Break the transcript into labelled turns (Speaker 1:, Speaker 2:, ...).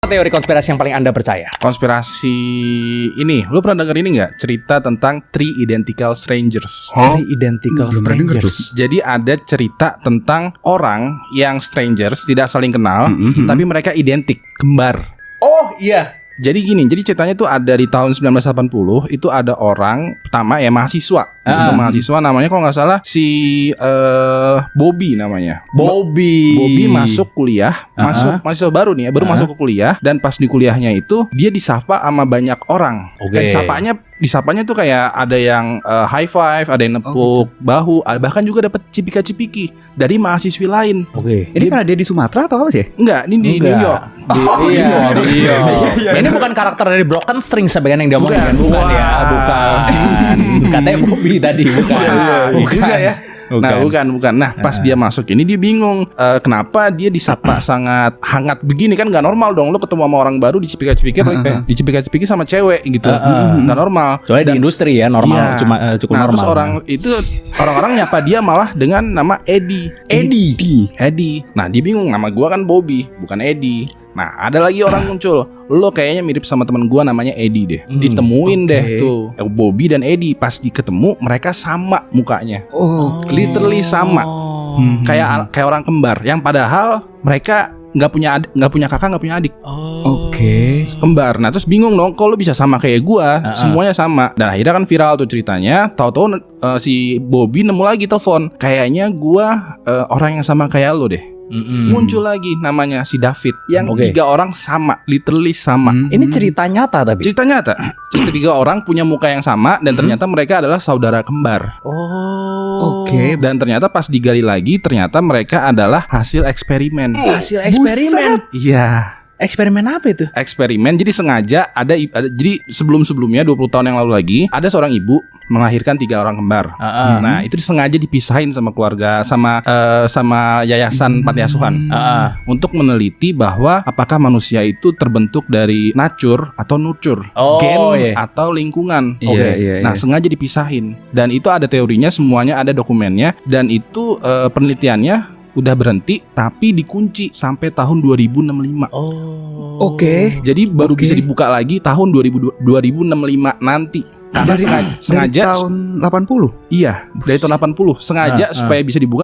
Speaker 1: Teori konspirasi yang paling Anda percaya?
Speaker 2: Konspirasi ini, lu pernah denger ini nggak? Cerita tentang Three Identical Strangers.
Speaker 1: Three Identical
Speaker 3: Belum pernah denger
Speaker 1: Strangers.
Speaker 2: Jadi ada cerita tentang orang yang strangers, tidak saling kenal, tapi mereka identik, kembar.
Speaker 1: Oh iya.
Speaker 2: Jadi gini, jadi ceritanya tuh ada di tahun 1980 itu ada orang pertama ya mahasiswa. Itu mahasiswa namanya kalau nggak salah si Bobby namanya. Bobby masuk kuliah, masuk mahasiswa baru nih ya, baru masuk ke kuliah dan pas di kuliahnya itu dia disapa sama banyak orang.
Speaker 1: Oke.
Speaker 2: Dan disapanya tuh kayak ada yang high five, ada yang nepuk bahu, bahkan juga dapat cipika-cipiki dari mahasiswi lain.
Speaker 1: Oke.
Speaker 3: Ini karena dia di Sumatera atau apa sih?
Speaker 2: Enggak, ini di New York.
Speaker 1: Di New York. Ini bukan karakter dari Broken String sebagian yang dia omongin kan? Bukan ya, bukan. Katanya Bobby tadi, bukan.
Speaker 2: Juga ya. Nah bukan. Nah pas dia masuk ini dia bingung kenapa dia disapa sangat hangat begini, kan nggak normal dong lo ketemu sama orang baru dicipika-cipiki sama cewek gitu, nggak normal.
Speaker 1: Soalnya di industri ya normal,
Speaker 2: Iya.
Speaker 1: cukup
Speaker 2: Nah,
Speaker 1: normal.
Speaker 2: terus orang-orang nyapa dia malah dengan nama Eddie. Nah dia bingung, nama gua kan Bobby bukan Eddie. Nah ada lagi orang muncul, lo kayaknya mirip sama teman gua namanya Eddie deh. Ditemuin deh tuh Bobby dan Eddie, pas ketemu mereka sama mukanya. Literally sama. Kayak orang kembar yang padahal mereka nggak punya kakak, nggak punya adik.
Speaker 3: Oke.
Speaker 2: Kembar. Nah terus bingung dong, kok lo bisa sama kayak gua, semuanya sama. Dan akhirnya kan viral tuh ceritanya. Tahu-tahu si Bobby nemu lagi telepon, kayaknya gua orang yang sama kayak lo deh. Muncul lagi namanya si David, yang tiga orang sama, literally sama.
Speaker 1: Ini cerita nyata tapi.
Speaker 2: Cerita nyata. Cerita tiga orang punya muka yang sama dan ternyata mereka adalah saudara kembar.
Speaker 3: Oke.
Speaker 2: Dan ternyata pas digali lagi, ternyata mereka adalah hasil eksperimen.
Speaker 1: Hasil eksperimen.
Speaker 2: Iya.
Speaker 1: Eksperimen apa itu?
Speaker 2: Eksperimen, jadi sengaja jadi sebelum-sebelumnya 20 tahun yang lalu lagi ada seorang ibu melahirkan 3 orang kembar. Nah itu sengaja dipisahin sama keluarga, sama yayasan panti asuhan untuk meneliti bahwa apakah manusia itu terbentuk dari nature atau nurture, gen atau lingkungan. Nah sengaja dipisahin, dan itu ada teorinya, semuanya ada dokumennya, dan itu penelitiannya udah berhenti tapi dikunci sampai tahun 2065.
Speaker 3: Oke.
Speaker 2: Jadi baru bisa dibuka lagi tahun 2065 nanti. Karena sengaja
Speaker 3: dari tahun 80.
Speaker 2: Iya, dari tahun 80 sengaja supaya bisa dibuka